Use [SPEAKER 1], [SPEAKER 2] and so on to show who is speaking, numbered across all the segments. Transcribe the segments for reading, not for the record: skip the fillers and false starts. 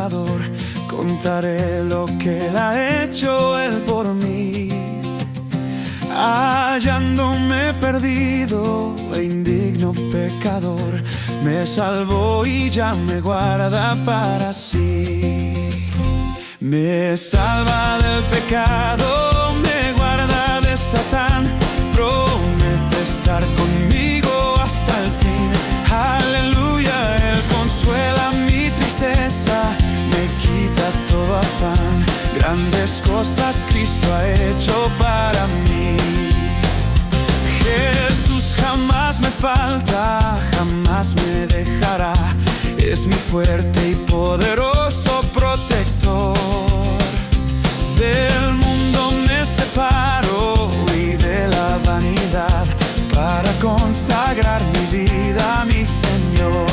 [SPEAKER 1] Salvador, contaré lo que Él ha hecho Él por mí. Hallándome perdido e indigno pecador, me salvó y ya me guarda para sí. Me salva del pecado, me guarda de Satán, promete estar conmigo hasta el fin. Aleluya, Él consuela mi tristeza, me quita todo afán. Grandes cosas Cristo ha hecho para mí. Jesús jamás me falta, jamás me dejará. Es mi fuerte y poderoso protector. Del mundo me separo y de la vanidad, para consagrar mi vida a mi Señor.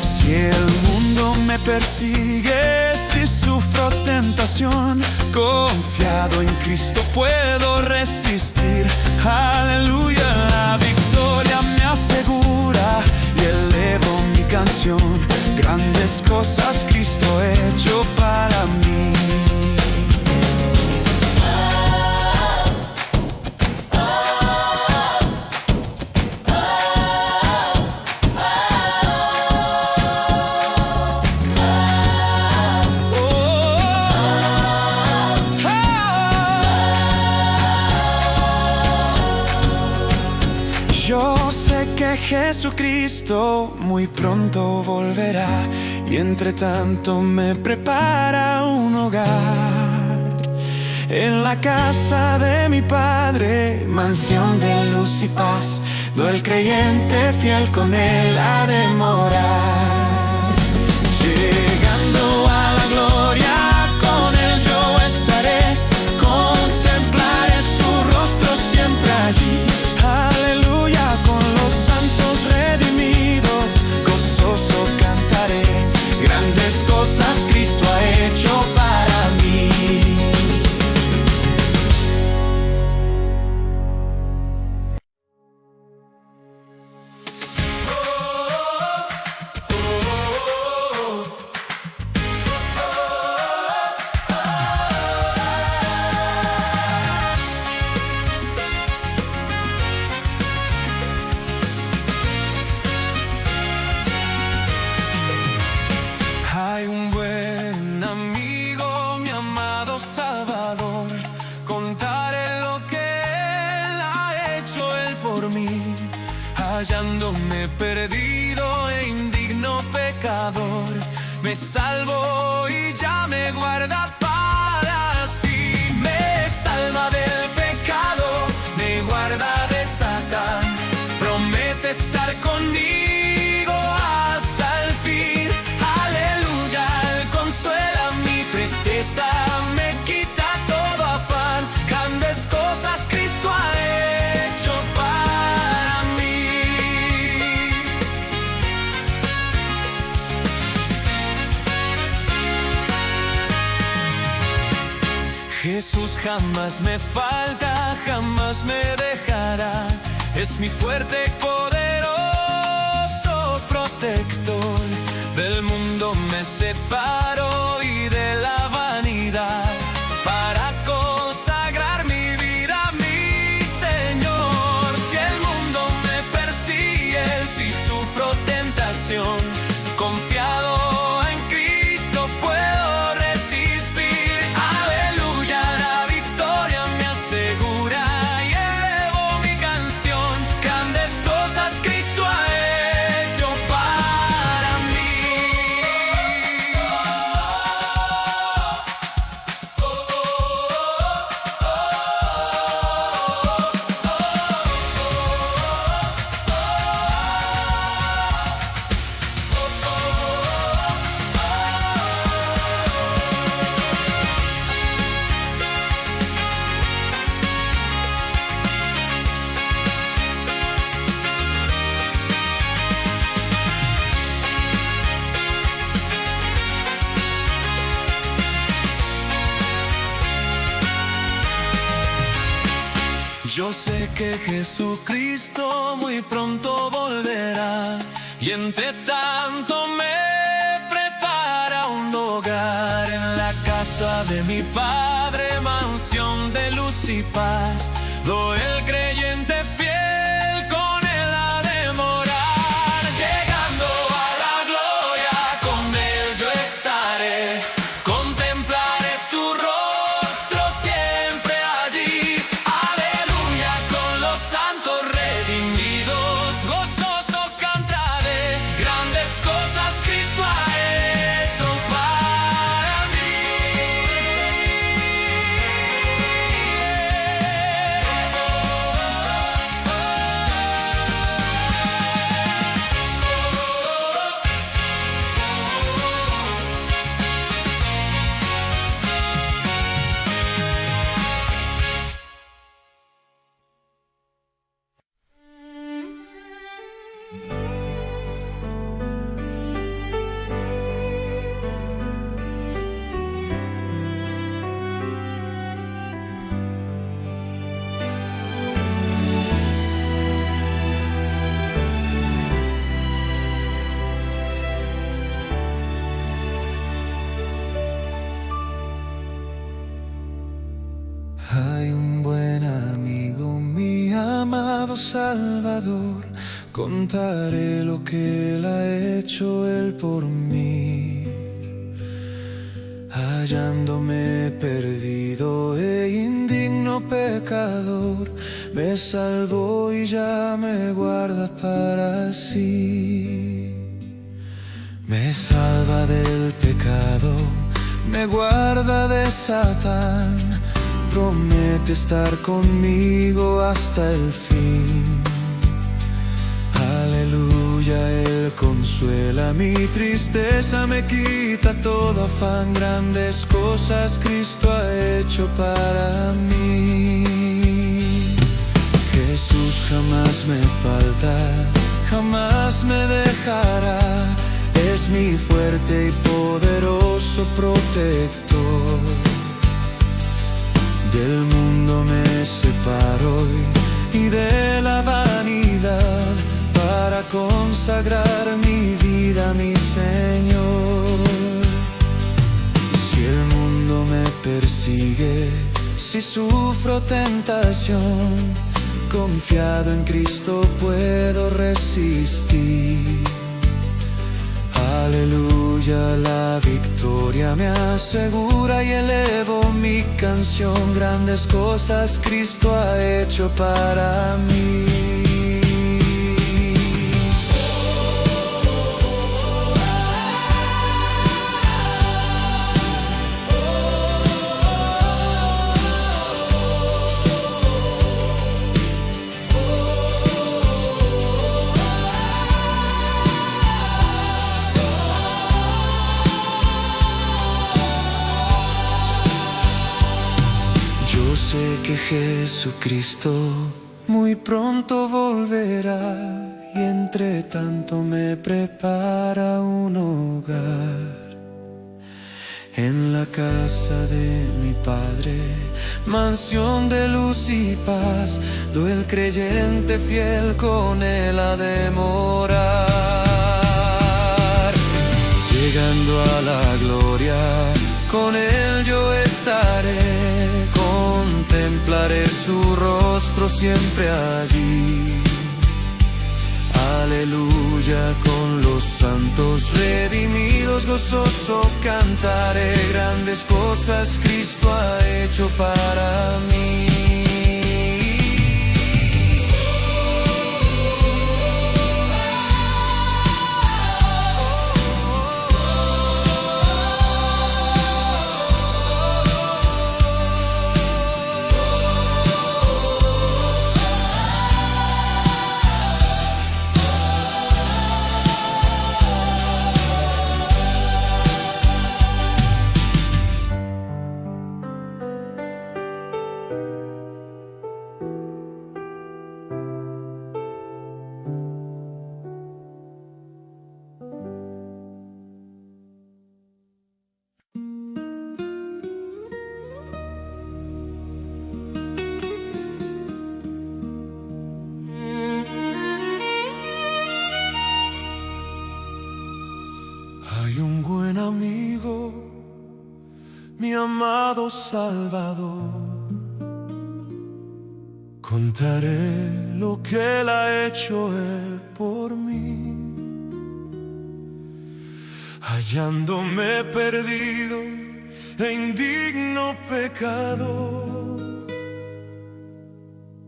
[SPEAKER 1] Si el mundo me persigue, si sufro tentación, confiado en Cristo puedo resistir. Aleluya, la victoria me asegura y elevo mi canción. Grandes cosas Cristo ha hecho para mí. Yo sé que Jesucristo muy pronto volverá, y entre tanto me prepara un hogar. En la casa de mi Padre, mansión de luz y paz, donde el creyente fiel con Él ha de morar. Llegando a la gloria, con Él yo estaré, contemplaré su rostro siempre allí. Aleluya, con los santos redimidos, gozoso cantaré. Grandes cosas Cristo ha hecho para mí. Hay un buen amigo, mi amado Salvador, contaré lo que Él ha hecho Él por mí. Hallándome perdido e indigno pecador, me salvó y ya me guarda para sí. Me salva del pecado, me guarda de Satán, promete estar conmigo hasta el fin. Aleluya, Él consuela mi tristeza, me quita todo afán. Grandes cosas Cristo ha hecho para mí. Jesús jamás me falta, jamás me dejará. Es mi fuerte y poderoso protector. Del mundo me separo y de la vanidad, para consagrar mi vida a mi Señor. Si el mundo me persigue, si sufro tentación, confiado en Cristo puedo resistir. Aleluya, la victoria me asegura y elevo mi canción. Grandes cosas Cristo ha hecho para mí. Yo sé que Jesucristo muy pronto volverá, y entre tanto me prepara casa de mi Padre, mansión de luz y paz. Do el creyente fiel con él ha de morar. Llegando a la gloria, con él yo estaré. Contemplaré tu rostro siempre allí. Aleluya, con los santos redimidos, gozoso cantaré. Grandes cosas Cristo ha hecho para mí.
[SPEAKER 2] Hay un buen amigo, mi amado Salvador. Contaré lo que él ha hecho él por mí. Hallándome perdido e indigno pecador, me salvó y ya me guarda para sí. Me salva del pecado, me guarda de Satán. Promete estar conmigo hasta el fin. Aleluya, Él consuela mi tristeza, me quita todo afán. Grandes cosas Cristo ha hecho para mí. Jesús jamás me falta, jamás me dejará. Es mi fuerte y poderoso protector. Del mundo me separo y de la vanidad, para consagrar mi vida a mi Señor. Si el mundo me persigue, si sufro tentación, confiado en Cristo puedo resistir. Aleluya, la victoria me asegura y elevo mi canción. Grandes cosas Cristo ha hecho para mí. Yo sé que Jesucristo muy pronto volverá, y entre tanto me prepara un hogar. En la casa de mi Padre, mansión de luz y paz, do el creyente fiel con él ha de morar. Llegando a la gloria, con él yo estaré. Contemplaré su rostro siempre allí. Aleluya, con los santos redimidos, gozoso cantaré. Grandes cosas Cristo ha hecho para mí. Hay un buen amigo, mi amado Salvador. Contaré lo que Él ha hecho Él por mí, hallándome perdido e indigno pecado.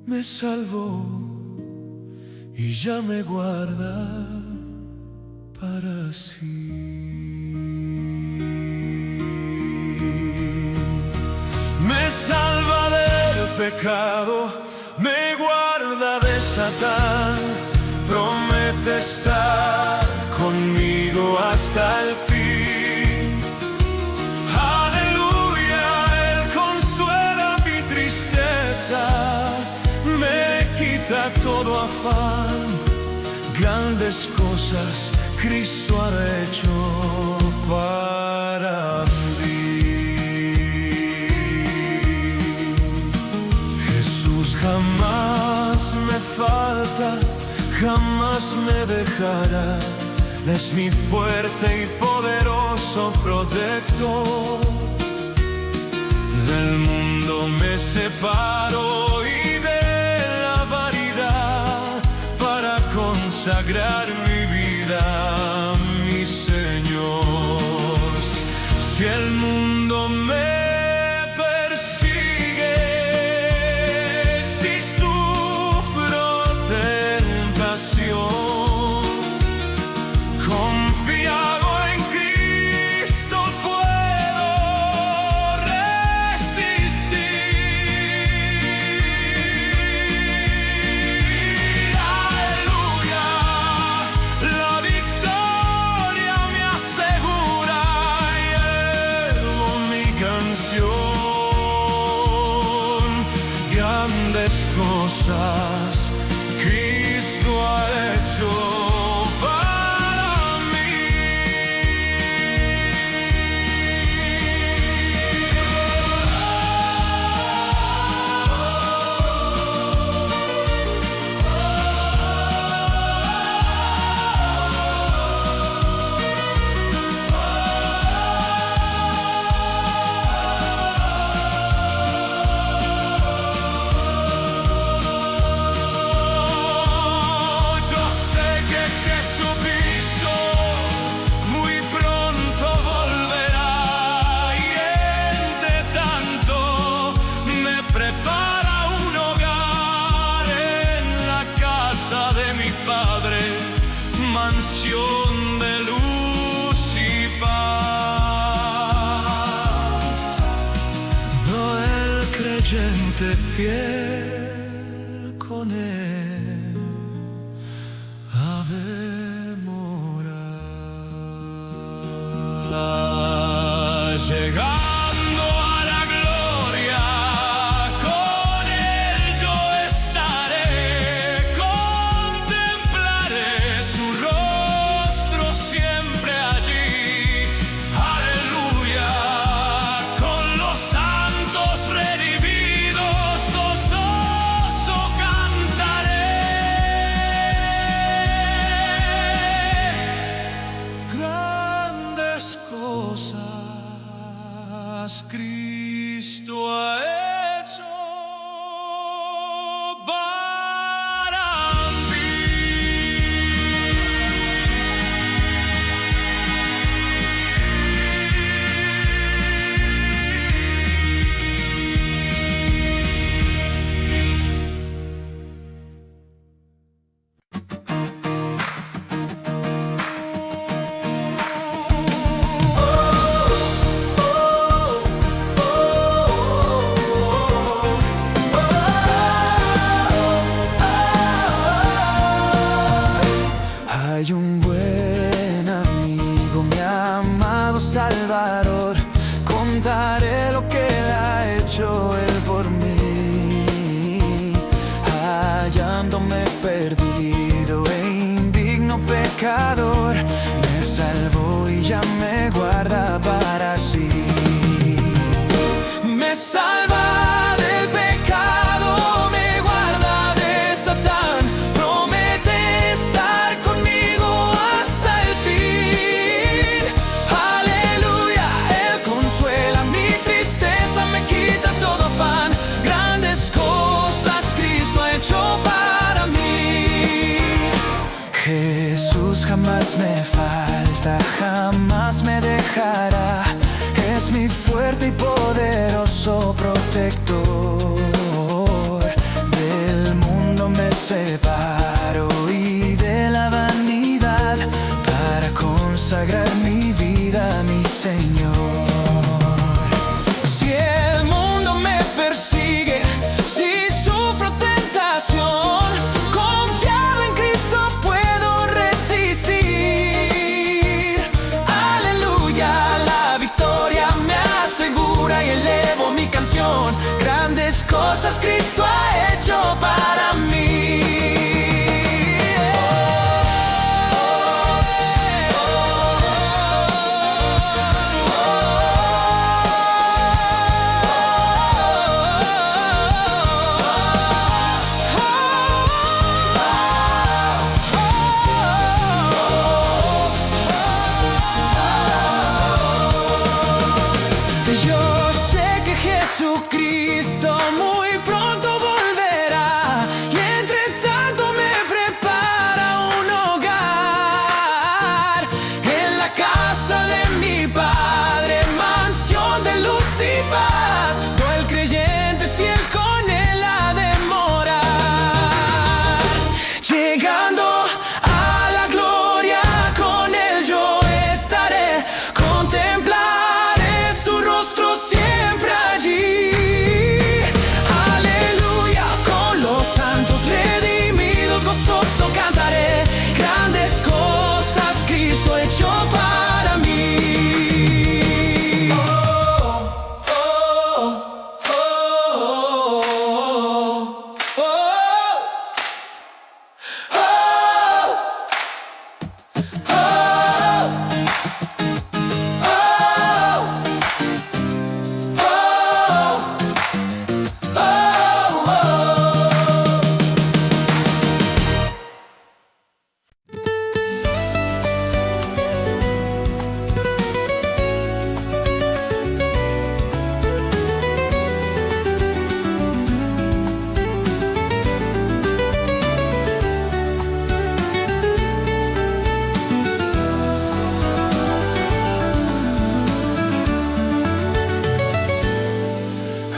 [SPEAKER 2] Me salvó y ya me guarda para sí. Me salva del pecado, me guarda de Satán, promete estar conmigo hasta el fin. Aleluya, Él consuela mi tristeza, me quita todo afán. Grandes cosas Cristo ha hecho para mí. Jesús jamás me falta, jamás me dejará. Es mi fuerte y poderoso protector. Del mundo me separo y de la vanidad para consagrar mi vida a mi Señor. Si el mundo me cosas Cristo ha hecho para mí. Mansión de luz y paz. Do el creyente fiel con Él ha de morar. Llegando a la gloria, con Él yo estaré, contemplaré su rostro siempre allí. Aleluya, con los santos redimidos gozoso cantaré. Grandes cosas Cristo ha hecho para Hay un buen amigo, mi amado Salvador. Contaré lo que Él ha hecho Él por mí, hallándome perdido e indigno pecador. Me salvó y ya me guarda para sí. Me salva del pecado, me guarda de Satán, promete estar conmigo hasta el fin. Aleluya, Él consuela mi tristeza.
[SPEAKER 1] fuerte y poderoso protector. Del mundo me separo y de la vanidad para consagrar mi vida a mi Señor. Si el mundo me persigue, si sufro tentación, confiado en Cristo puedo resistir. Aleluya, la victoria me asegura y elevo mi canción. Grandes cosas Cristo ha hecho para mí. Yo sé que Jesucristo muy pronto volverá y entre tanto me prepara un hogar en la casa de mi Padre, mansión de luz y paz. Yo el creyente fiel con Él ha de morar. Llegando a la gloria con Él yo estaré, contemplaré su rostro siempre allí. Aleluya, con los santos redimidos gozoso cantaré. Grandes cosas Cristo ha hecho para mí. Oh, oh, oh, oh, oh,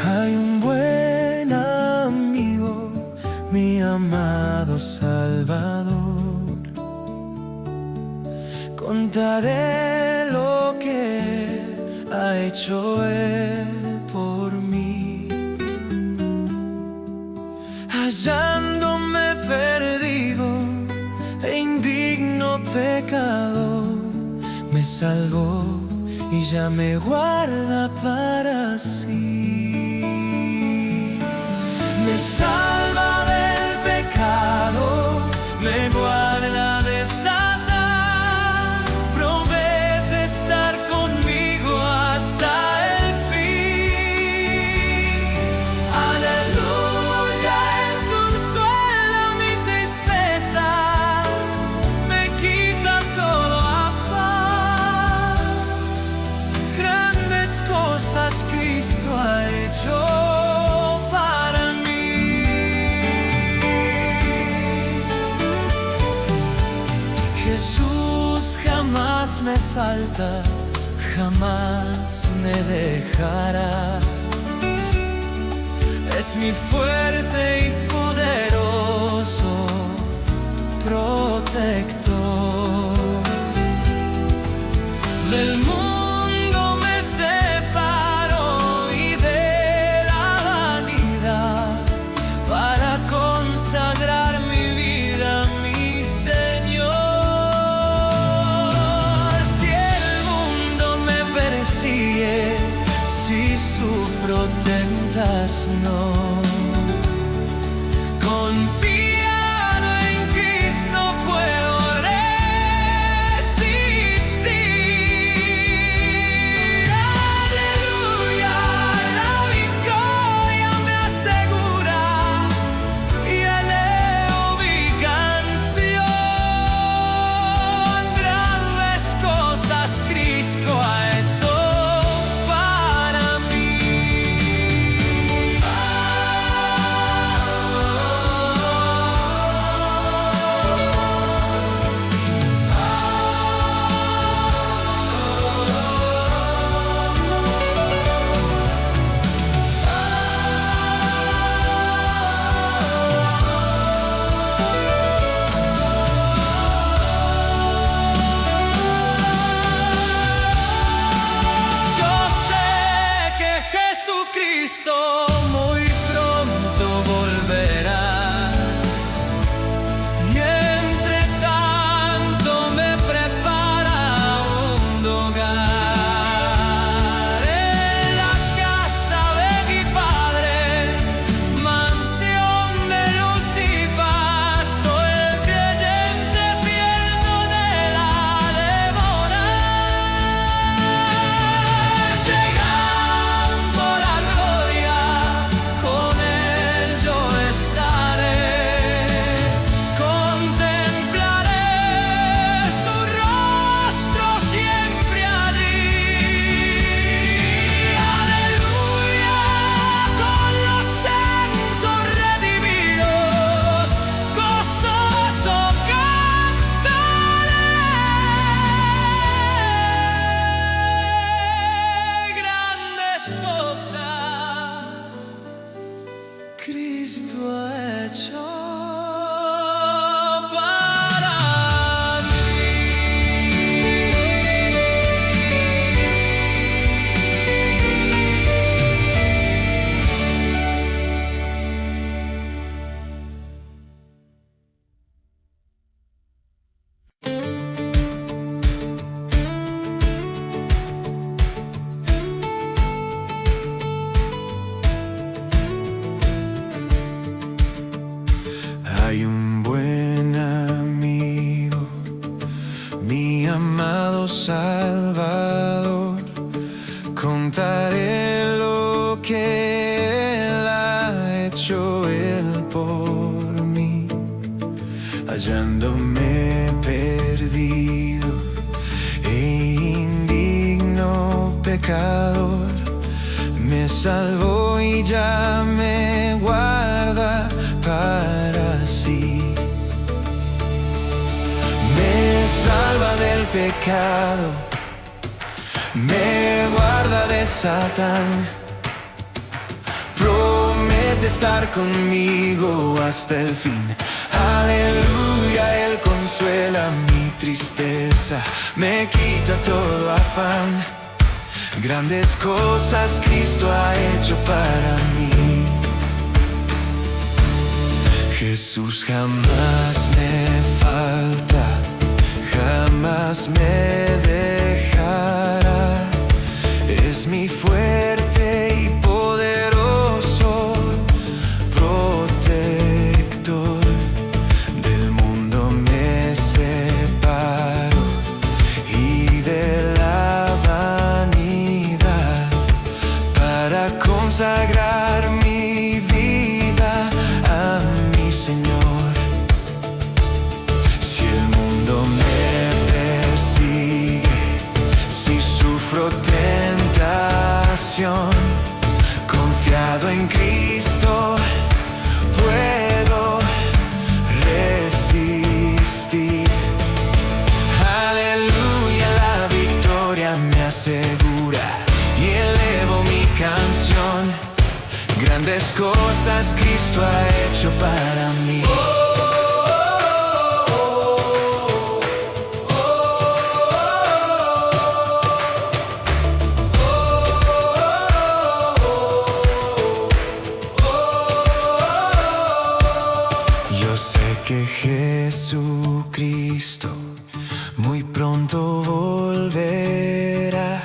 [SPEAKER 1] Hay un buen amigo, mi amado Salvador. Contaré lo que ha hecho Él por mí. Hallándome perdido e indigno pecador, me salvó y ya me guarda para sí. Me salva del pecado, me guarda de Satán, promete estar conmigo hasta el fin. Aleluya, Él consuela mi tristeza, me quita todo afán. Grandes cosas Cristo ha hecho para mí. Jesús jamás me falta, jamás me dejará. Es mi fuerte y poderoso protector. Del mundo me separo y de la vanidad para consagrar mi vida a mi Señor. Si el mundo me persigue, si sufro tentación, confiado en Cristo puedo resistir. Aleluya, la victoria me asegura y elevo mi canción. Grandes cosas Cristo ha hecho para mí. Contaré lo que Él ha hecho Él por mí, hallándome perdido e indigno pecador. Me salvó y ya me guarda para sí. Me salva del pecado, me guarda de Satán. Promete estar conmigo hasta el fin. Aleluya, Él consuela mi tristeza, me quita todo afán. Grandes cosas Cristo ha hecho para mí. Jesús jamás me falta, jamás me dejará. Es mi fuerte y poderoso protector. Del mundo me separo y de la vanidad, para consagrar mi vida a mi Señor. Si el mundo me persigue, si sufro tentación, confiado en Cristo puedo resistir. Aleluya, la victoria me asegura y elevo mi canción. Grandes cosas Cristo ha hecho para mí. Yo sé que Jesucristo muy pronto volverá,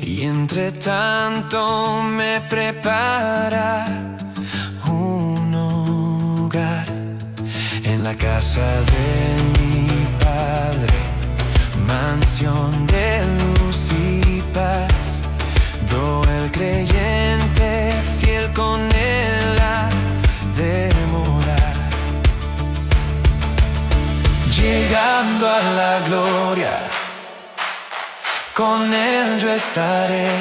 [SPEAKER 1] y entre tanto me prepara un hogar en la casa de mi Padre, mansión de luz y paz. Todo el creyente fiel con Él ha de morar. Llegando a la gloria, con Él yo estaré.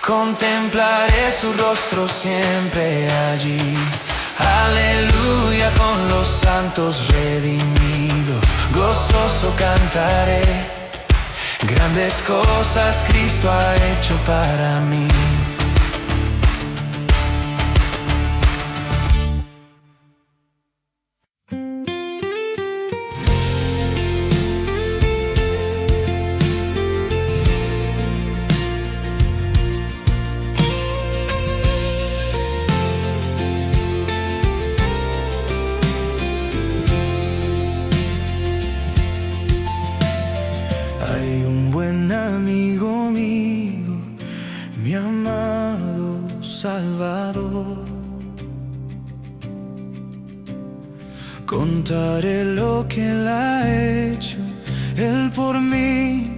[SPEAKER 1] Contemplaré su rostro siempre allí. Aleluya, con los santos redimidos, gozoso cantaré. Grandes cosas Cristo ha hecho para mí.
[SPEAKER 2] Hay un buen amigo mío, mi amado Salvador. Contaré lo que Él ha hecho, Él por mí,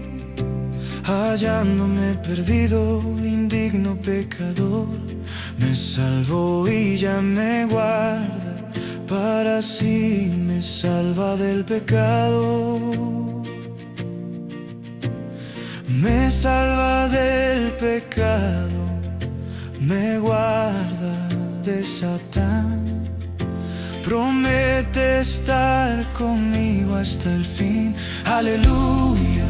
[SPEAKER 2] hallándome perdido, indigno pecador. Me salvó y ya me guarda para sí, me salva del pecado. Me salva del pecado, me guarda de Satán. Promete estar conmigo hasta el fin. Aleluya,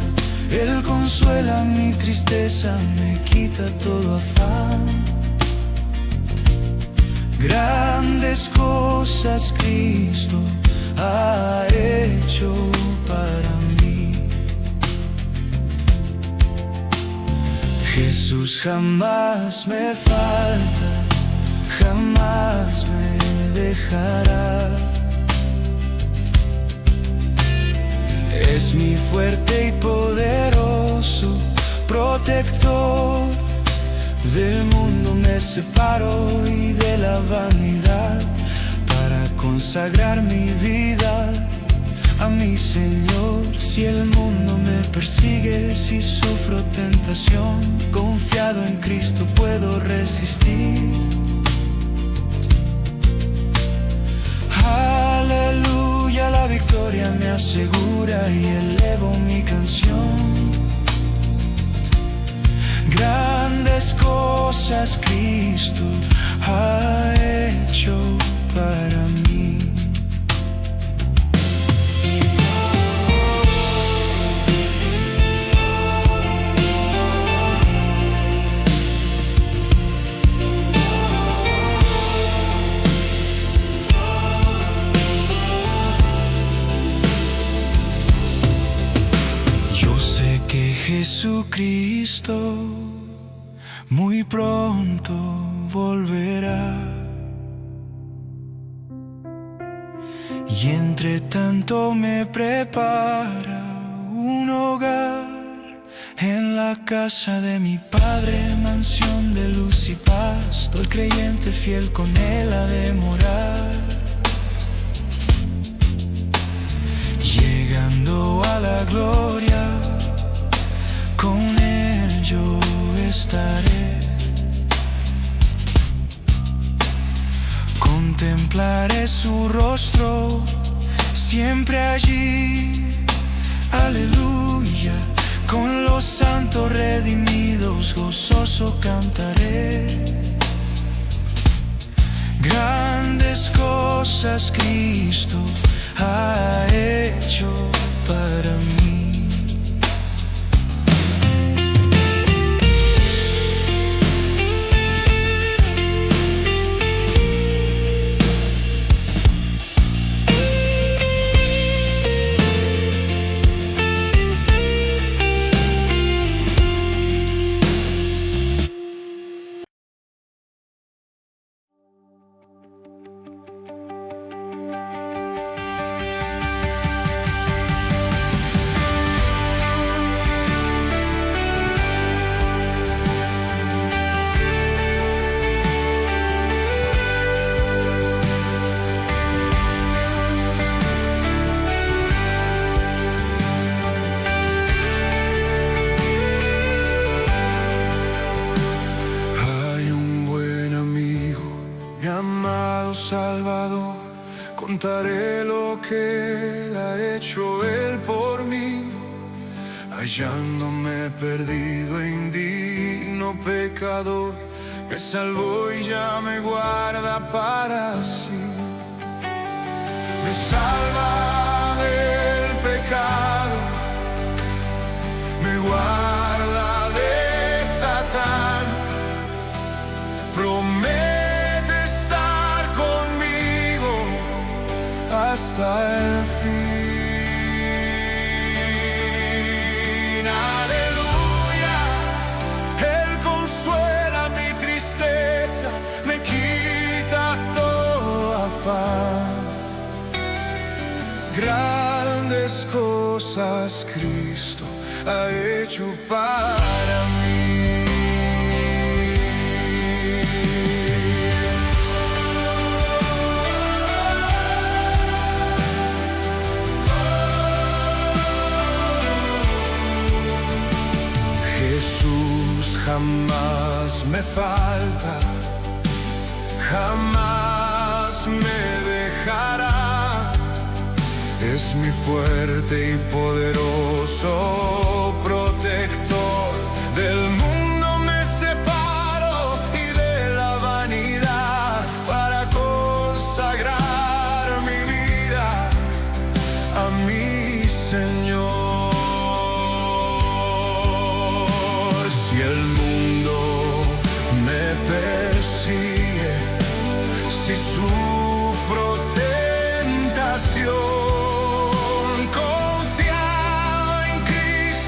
[SPEAKER 2] Él consuela mi tristeza, me quita todo afán. Grandes cosas Cristo ha hecho para mí. Jesús jamás me falta, jamás me dejará. Es mi fuerte y poderoso protector. Del mundo me separo y de la vanidad, para consagrar mi vida
[SPEAKER 1] a mi Señor. Si el mundo me persigue, si sufro tentación, confiado en Cristo puedo resistir. Aleluya, la victoria me asegura y elevo mi canción. Grandes cosas Cristo ha hecho para mí. Yo sé que Jesucristo muy pronto volverá, y entre tanto me prepara un hogar en la casa de mi Padre, mansión de luz y paz. Todo el creyente fiel con Él ha de morar. Llegando a la gloria, con Él yo estaré. Contemplaré su rostro siempre allí. Aleluya, con los santos redimidos gozoso cantaré. Grandes cosas Cristo ha hecho para mí. Salvador, contaré lo que Él ha hecho Él por mí, hallándome perdido e indigno pecador, me salvó y ya me guarda para sí. Me salva del pecado, me guarda de Satán, promete hasta el fin. Aleluya, Él consuela mi tristeza, me quita todo afán. Grandes cosas Cristo ha hecho para mí. Jesús jamás me falta, jamás me dejará. Es mi fuerte y poderoso protector. Del mundo me separo y de la vanidad para consagrar mi vida a mi Señor. Si sufro tentación, confiado en Cristo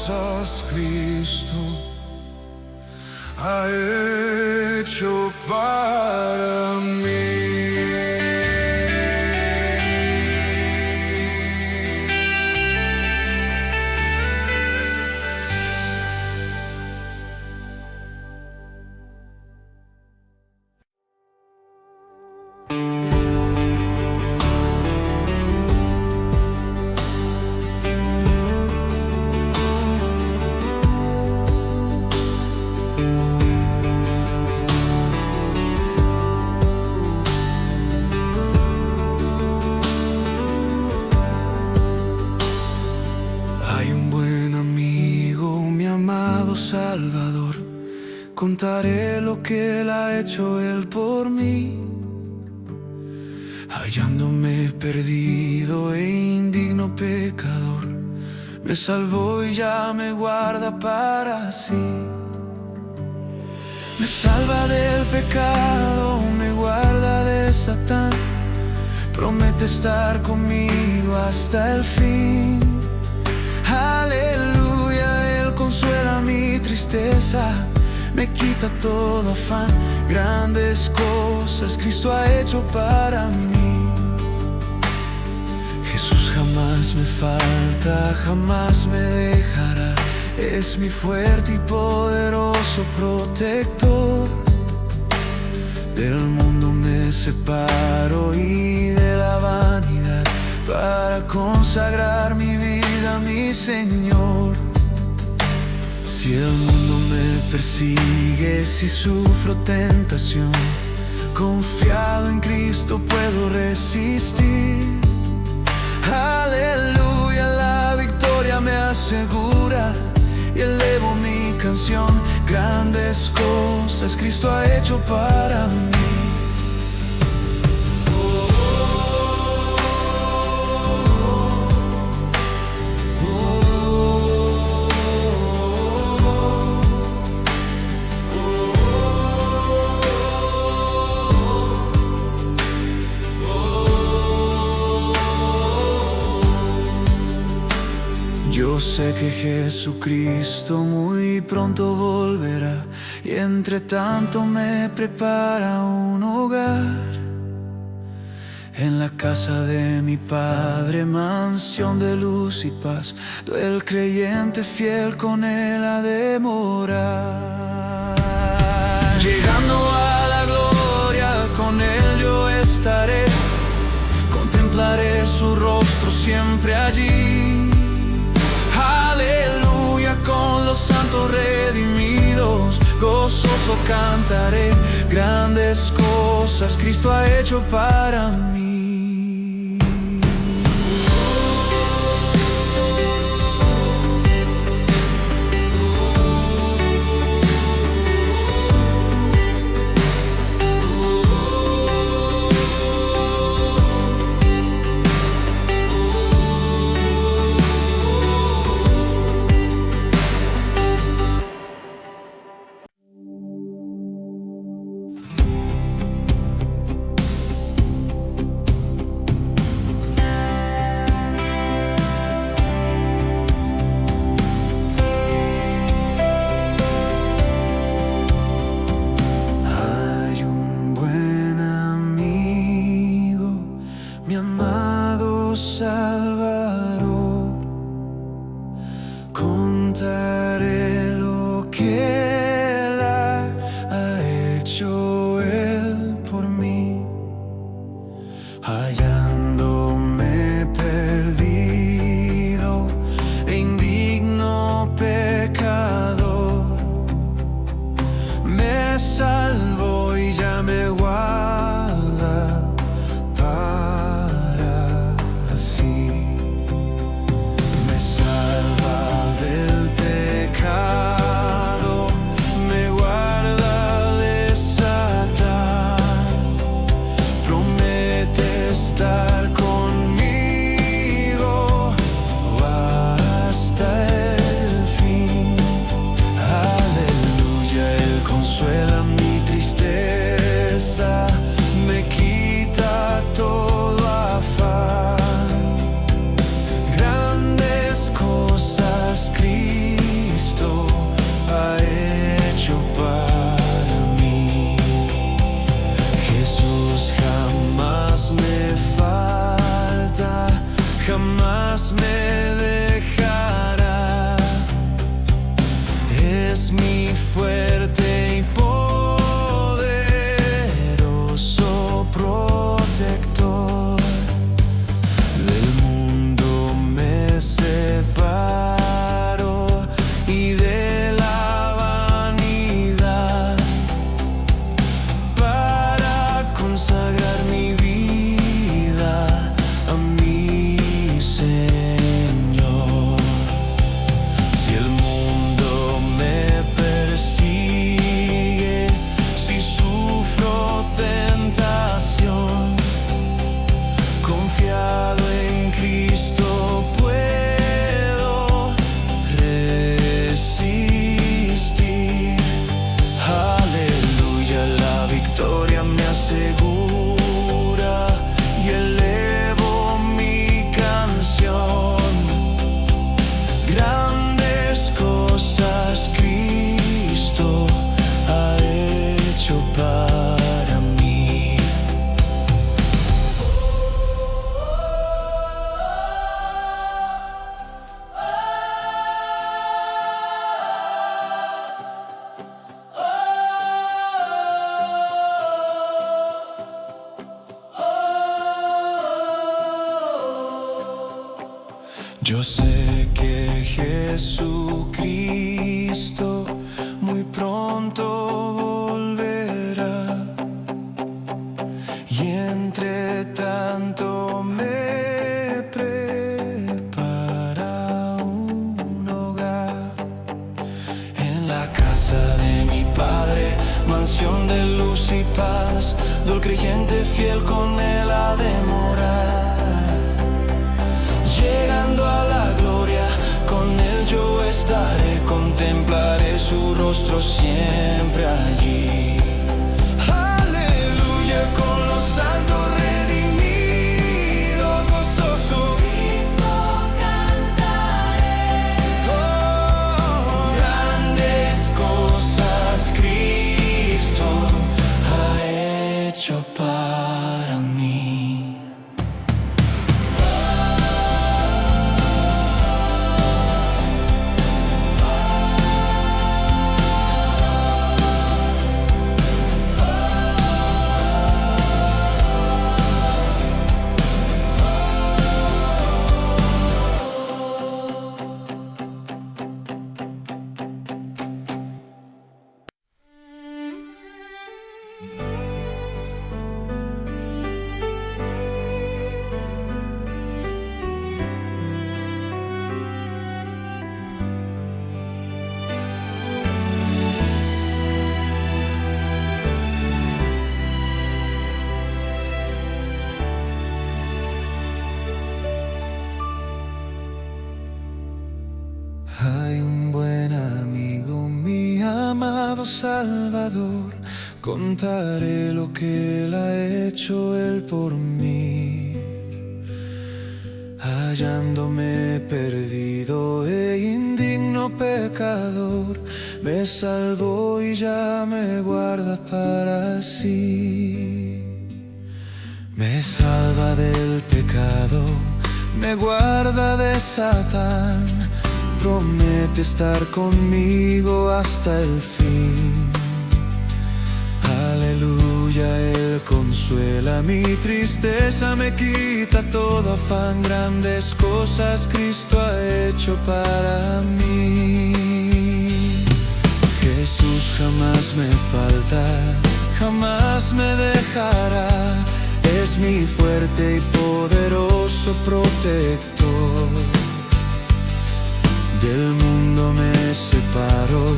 [SPEAKER 2] cosas Cristo ha hecho para mí. Salvador, contaré lo que Él ha hecho Él por mí, hallándome perdido e indigno pecador, me salvó y ya me guarda para sí. Me salva del pecado, me guarda de Satán, promete estar conmigo hasta el fin. Aleluya, Él consuela mi tristeza, me quita todo afán. Grandes cosas Cristo ha hecho para mí. Jesús jamás me falta, jamás me dejará. Es mi fuerte y poderoso protector. Del mundo me separo y de la vanidad, para consagrar mi vida a mi Señor. Si el mundo me persigue, si sufro tentación, confiado en Cristo puedo resistir. Aleluya, la victoria me asegura y elevo mi canción. Grandes cosas Cristo ha hecho para mí. Yo sé que Jesucristo muy pronto volverá, y entre tanto me prepara un hogar. En la casa de mi Padre, mansión de luz y paz, el creyente fiel con Él ha de morar. Llegando a la gloria, con Él yo estaré, contemplaré su rostro siempre allí. Aleluya, con los santos redimidos, gozoso cantaré. Grandes cosas Cristo ha hecho para mí. Salvador, contaré lo que Él ha hecho Él por mí, hallándome perdido e indigno pecador, me salvó y ya me guarda para sí. Me salva del pecado,
[SPEAKER 1] Yo sé que Jesucristo muy pronto volverá, y entre tanto me prepara un hogar en la casa de mi Padre, mansión de luz y paz, do el creyente fiel con él ha de morar. Llegando a la gloria, con él yo estaré, contemplaré su rostro siempre allí. Aleluya, con los santos redimidos, gozoso Cristo cantaré. Oh, grandes cosas Cristo ha hecho para mí.
[SPEAKER 2] Hay un buen amigo, mi amado Salvador, contaré lo que él ha hecho él por mí. Hallándome perdido e indigno pecador, me salvó y ya me guarda para sí. Me salva del pecado, me guarda de Satán, promete estar conmigo hasta el fin. Aleluya, Él consuela mi tristeza, me quita todo afán, grandes cosas Cristo ha hecho para mí. Jesús jamás me falta, jamás me dejará, es mi fuerte y poderoso protector. Del mundo me separo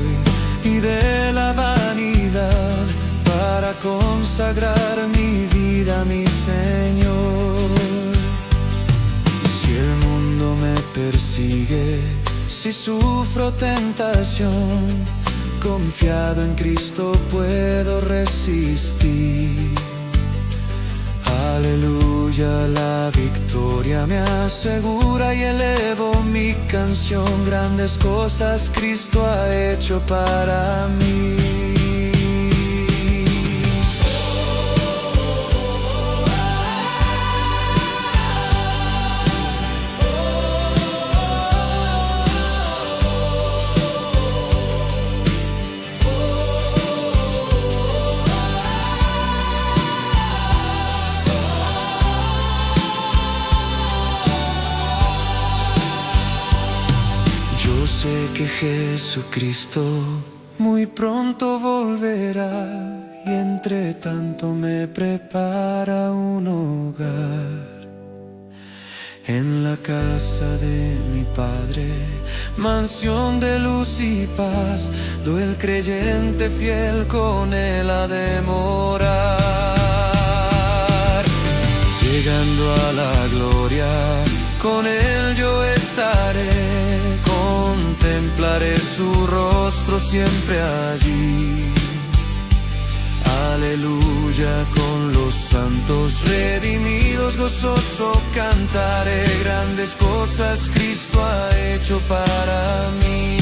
[SPEAKER 2] y de la vanidad, para consagrar mi vida a mi Señor. Si el mundo me persigue, si sufro tentación, confiado en Cristo puedo resistir. Aleluya, la victoria me asegura y elevo mi canción, grandes cosas Cristo ha hecho para mí. Yo sé que Jesucristo muy pronto volverá, y entre tanto me prepara un hogar en la casa de mi Padre, mansión de luz y paz, do el creyente fiel con él ha de morar. Llegando a la gloria, con él yo estaré, contemplaré su rostro siempre allí. Aleluya, con los santos redimidos gozoso cantaré, grandes cosas Cristo ha hecho para mí.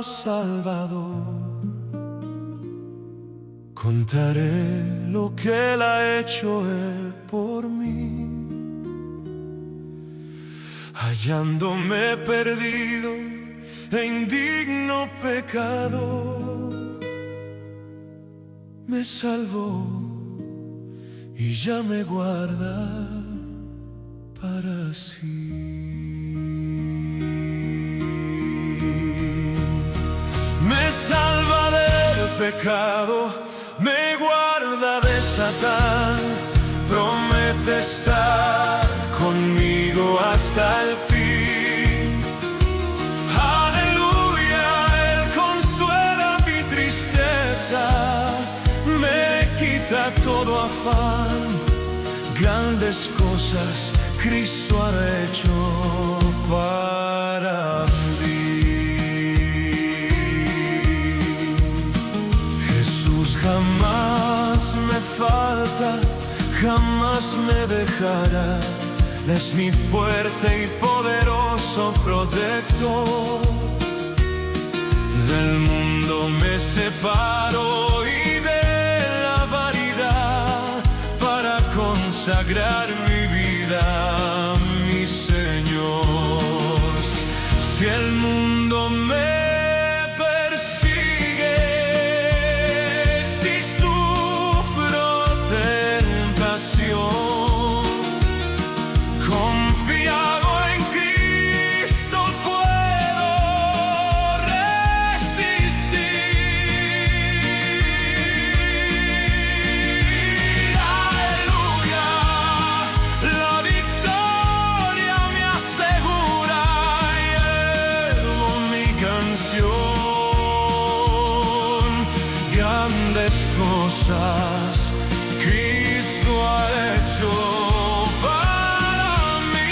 [SPEAKER 2] amado Salvador. Contaré lo que Él ha hecho Él por mí, hallándome perdido e indigno pecado. Me salvó y ya me guarda para sí. Me salva del pecado, me guarda de Satán, promete estar conmigo hasta el fin. Aleluya, Él consuela mi tristeza, me quita todo afán. Grandes cosas Cristo ha hecho para mí. Jesús jamás me falta, jamás me dejará. Él es mi fuerte y poderoso protector. Del mundo me separo y de la vanidad para consagrar mi vida a mi Señor. Si el mundo me grandes cosas Cristo ha hecho para mí.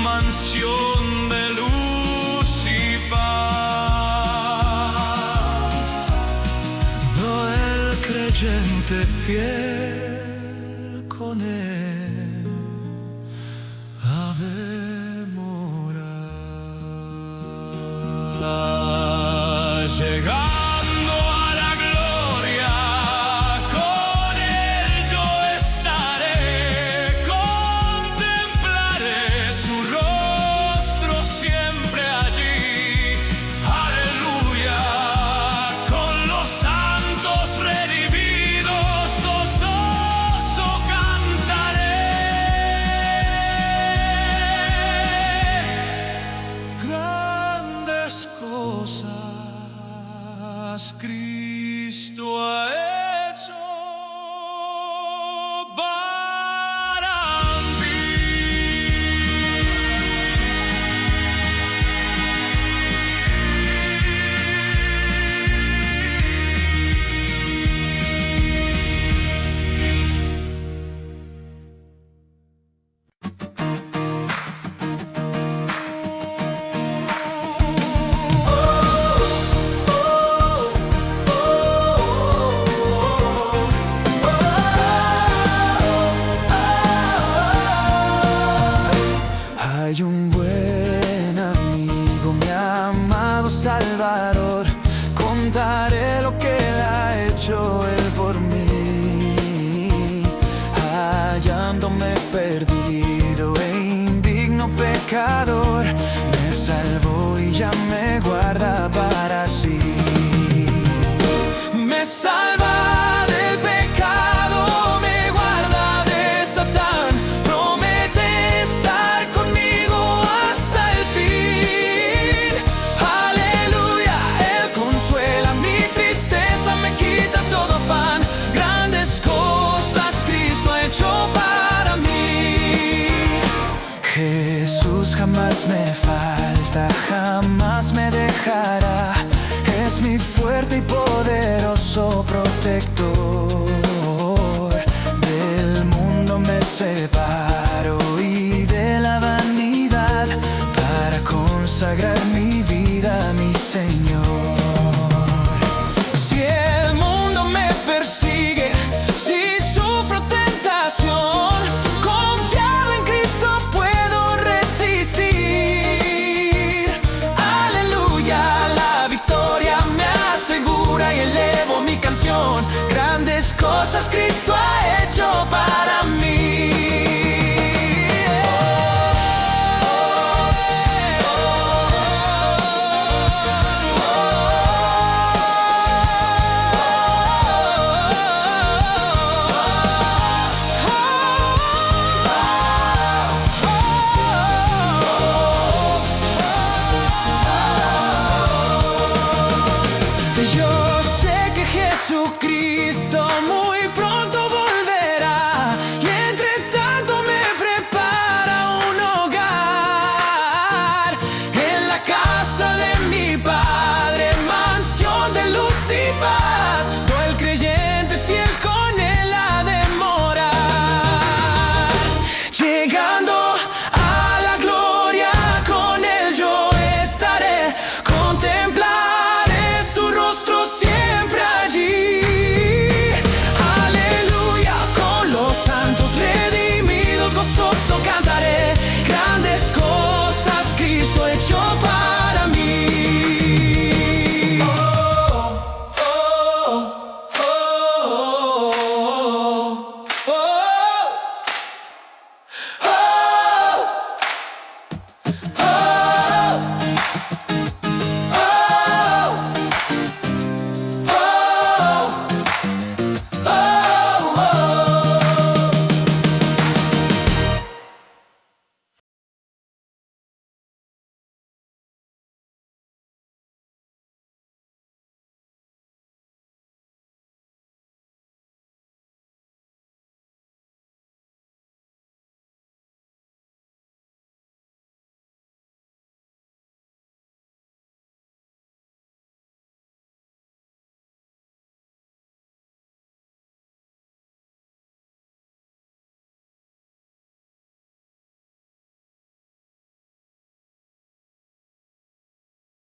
[SPEAKER 2] Mansión de luz y paz. Do el creyente fiel con Él ha de morar. Llegando a la gloria, con Él yo estaré, contemplaré su rostro siempre allí. Aleluya, con los santos redimidos gozoso cantaré. Grandes cosas Cristo ha hecho para mí. Hay un buen amigo, mi amado Salvador. Contaré lo que Él ha hecho Él por mí, hallándome perdido e indigno pecador. Me salvó y ya me guarda para sí. Me salva del pecado, me guarda de Satán, promete estar conmigo hasta el fin. Aleluya, Él consuela mi tristeza, me
[SPEAKER 1] más me falta, jamás me dejará. Es mi fuerte y poderoso protector. Del mundo me separo y de la vanidad para consagrar mi vida a mi Señor. Si el mundo me persigue, si sufro tentación, confiado en Cristo puedo resistir. Aleluya, la victoria me asegura y elevo mi canción. Grandes cosas Cristo ha